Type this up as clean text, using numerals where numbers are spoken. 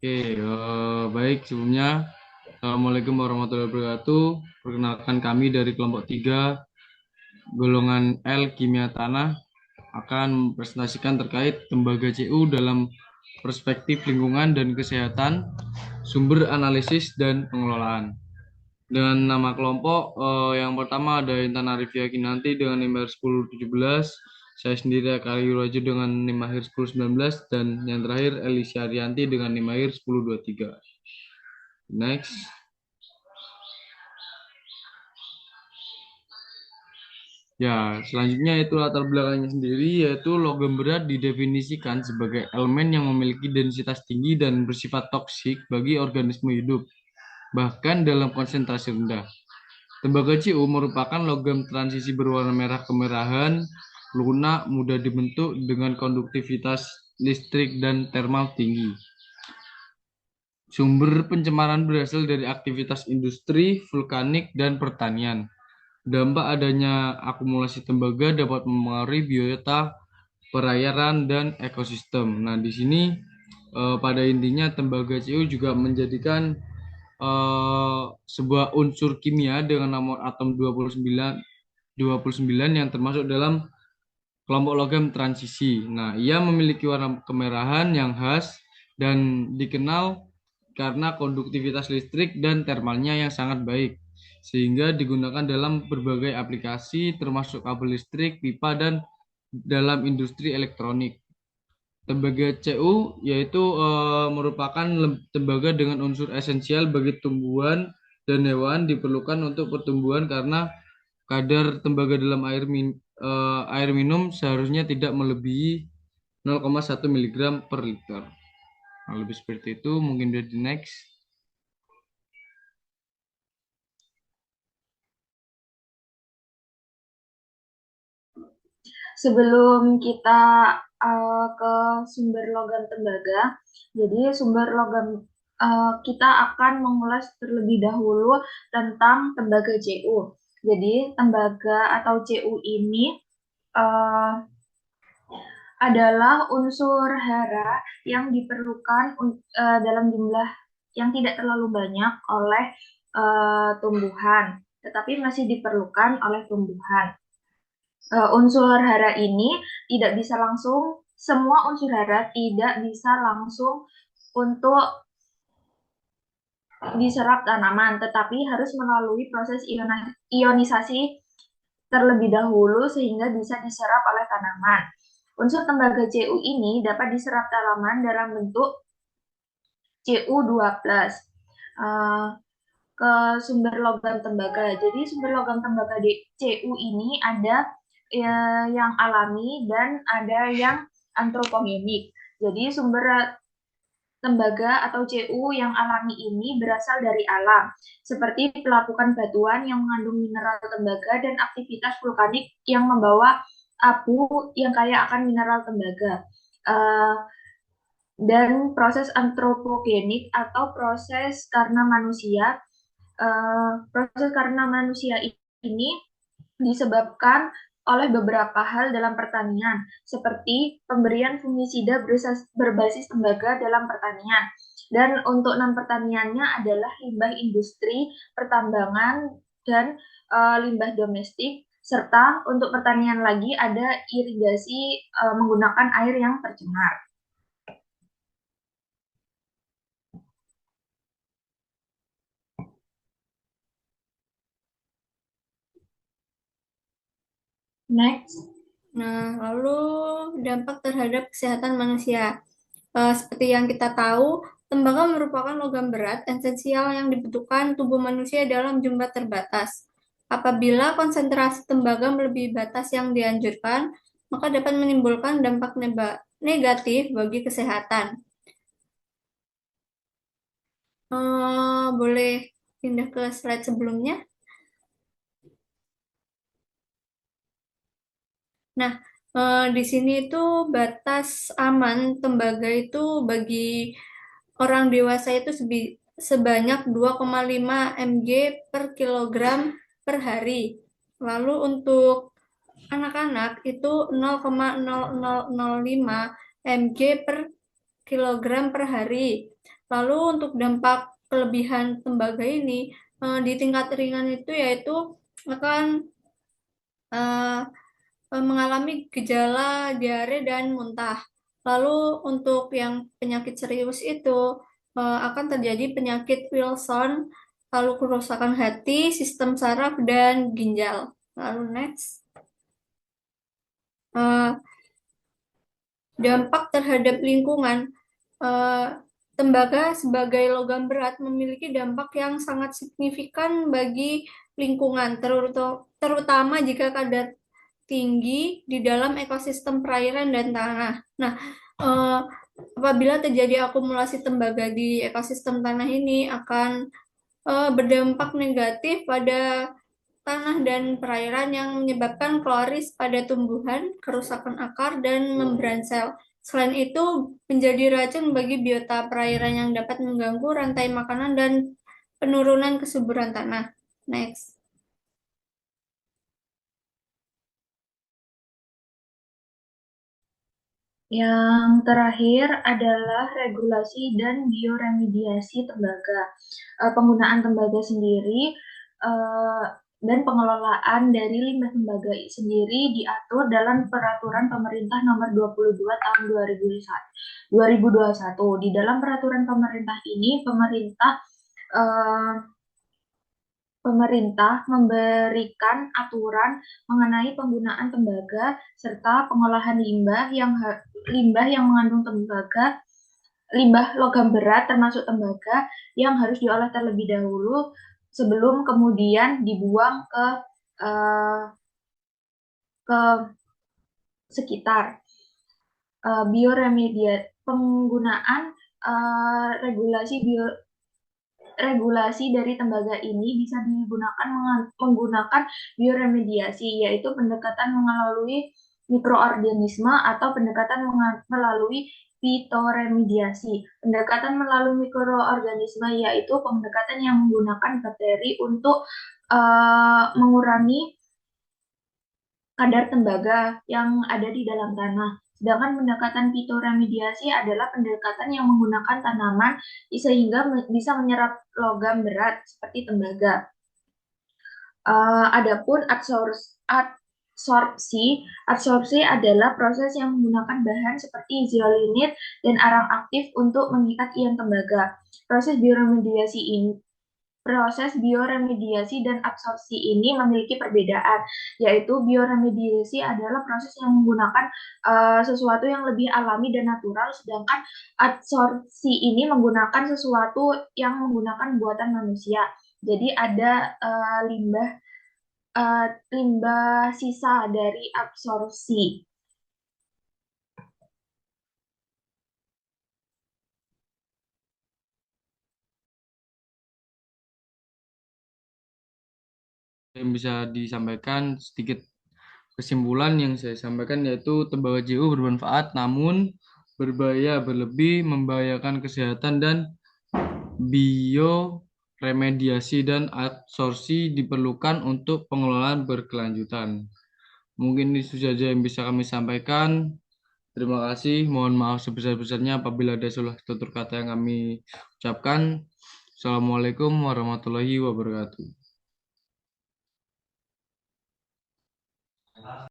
Baik sebelumnya Assalamualaikum warahmatullahi wabarakatuh. Perkenalkan kami dari kelompok 3 golongan L Kimia Tanah akan mempresentasikan terkait tembaga CU dalam perspektif lingkungan dan kesehatan, sumber analisis dan pengelolaan. Dengan nama kelompok yang pertama ada Intan Arifia Kinanti dengan NIM 1017, saya sendiri Akari Yurajo dengan NIM 1019 dan yang terakhir Elisha Arianti dengan NIM 1023. Next. Ya, selanjutnya itu latar belakangnya sendiri, yaitu logam berat didefinisikan sebagai elemen yang memiliki densitas tinggi dan bersifat toksik bagi organisme hidup, bahkan dalam konsentrasi rendah. Tembaga CU merupakan logam transisi berwarna merah kemerahan, lunak, mudah dibentuk dengan konduktivitas listrik dan termal tinggi. Sumber pencemaran berasal dari aktivitas industri, vulkanik, dan pertanian. Dampak adanya akumulasi tembaga dapat mempengaruhi biota, perairan, dan ekosistem. Nah, di sini pada intinya tembaga CU juga menjadikan sebuah unsur kimia dengan nomor atom 29 yang termasuk dalam kelompok logam transisi. Nah, ia memiliki warna kemerahan yang khas dan dikenal karena konduktivitas listrik dan termalnya yang sangat baik, sehingga digunakan dalam berbagai aplikasi termasuk kabel listrik, pipa, dan dalam industri elektronik. Tembaga CU yaitu merupakan tembaga dengan unsur esensial bagi tumbuhan dan hewan, diperlukan untuk pertumbuhan karena kadar tembaga dalam air minum seharusnya tidak melebihi 0,1 mg per liter. Nah, lebih seperti itu, mungkin dari next. Sebelum kita ke sumber logam tembaga, jadi sumber logam kita akan mengulas terlebih dahulu tentang tembaga CU. Jadi tembaga atau CU ini uh, adalah unsur hara yang diperlukan dalam jumlah yang tidak terlalu banyak oleh tumbuhan, tetapi masih diperlukan oleh tumbuhan. Unsur hara ini tidak bisa langsung, semua unsur hara tidak bisa langsung untuk diserap tanaman, tetapi harus melalui proses ionisasi terlebih dahulu sehingga bisa diserap oleh tanaman. Unsur tembaga Cu ini dapat diserap tanaman dalam bentuk Cu2+. Ke sumber logam tembaga. Jadi sumber logam tembaga di Cu ini ada yang alami dan ada yang antropogenik. Jadi sumber tembaga atau Cu yang alami ini berasal dari alam, seperti pelapukan batuan yang mengandung mineral tembaga dan aktivitas vulkanik yang membawa abu yang kaya akan mineral tembaga. Dan proses antropogenik atau proses karena manusia ini disebabkan oleh beberapa hal dalam pertanian, seperti pemberian fungisida berbasis tembaga dalam pertanian. Dan untuk non-pertaniannya adalah limbah industri, pertambangan, dan limbah domestik, serta untuk pertanian lagi ada irigasi menggunakan air yang tercemar. Next. Nah, lalu dampak terhadap kesehatan manusia. Seperti yang kita tahu, tembaga merupakan logam berat esensial yang dibutuhkan tubuh manusia dalam jumlah terbatas. Apabila konsentrasi tembaga melebihi batas yang dianjurkan, maka dapat menimbulkan dampak negatif bagi kesehatan. Boleh pindah ke slide sebelumnya. Nah, di sini itu batas aman tembaga itu bagi orang dewasa itu sebanyak 2,5 mg per kilogram per hari. Lalu untuk anak-anak itu 0,0005 mg per kilogram per hari. Lalu untuk dampak kelebihan tembaga ini di tingkat ringan itu yaitu akan eh, mengalami gejala diare dan muntah. Lalu untuk yang penyakit serius itu akan terjadi penyakit Wilson, lalu kerusakan hati, sistem saraf, dan ginjal. Lalu next. Eh, Dampak terhadap lingkungan. Eh, Tembaga sebagai logam berat memiliki dampak yang sangat signifikan bagi lingkungan, terutama jika kadar tinggi di dalam ekosistem perairan dan tanah. Nah, eh, apabila terjadi akumulasi tembaga di ekosistem tanah ini akan berdampak negatif pada tanah dan perairan yang menyebabkan kloris pada tumbuhan, kerusakan akar, dan membran sel. Selain itu, menjadi racun bagi biota perairan yang dapat mengganggu rantai makanan dan penurunan kesuburan tanah. Next. Yang terakhir adalah regulasi dan bioremediasi tembaga. Penggunaan tembaga sendiri eh, dan pengelolaan dari limbah tembaga sendiri diatur dalam Peraturan Pemerintah Nomor 22 Tahun 2021. Di dalam peraturan pemerintah ini, pemerintah memberikan aturan mengenai penggunaan tembaga serta pengolahan limbah yang mengandung tembaga, limbah logam berat termasuk tembaga yang harus diolah terlebih dahulu sebelum kemudian dibuang uh, ke sekitar. Penggunaan regulasi dari tembaga ini bisa digunakan menggunakan bioremediasi, yaitu pendekatan melalui mikroorganisme atau pendekatan melalui fitoremediasi. Pendekatan melalui mikroorganisme yaitu pendekatan yang menggunakan bakteri untuk mengurangi kadar tembaga yang ada di dalam tanah. Sedangkan pendekatan fitoremediasi adalah pendekatan yang menggunakan tanaman sehingga bisa menyerap logam berat seperti tembaga. Adapun absorpsi adalah proses yang menggunakan bahan seperti zeolinit dan arang aktif untuk mengikat ion tembaga. Proses bioremediasi dan absorpsi ini memiliki perbedaan, yaitu bioremediasi adalah proses yang menggunakan sesuatu yang lebih alami dan natural, sedangkan absorpsi ini menggunakan sesuatu yang menggunakan buatan manusia. Jadi ada limbah sisa dari absorpsi. Yang bisa disampaikan sedikit kesimpulan yang saya sampaikan yaitu tembaga JO bermanfaat namun berbahaya berlebih, membahayakan kesehatan dan bioremediasi dan absorpsi diperlukan untuk pengelolaan berkelanjutan. Mungkin itu saja yang bisa kami sampaikan. Terima kasih. Mohon maaf sebesar-besarnya apabila ada salah tutur kata yang kami ucapkan. Assalamualaikum warahmatullahi wabarakatuh.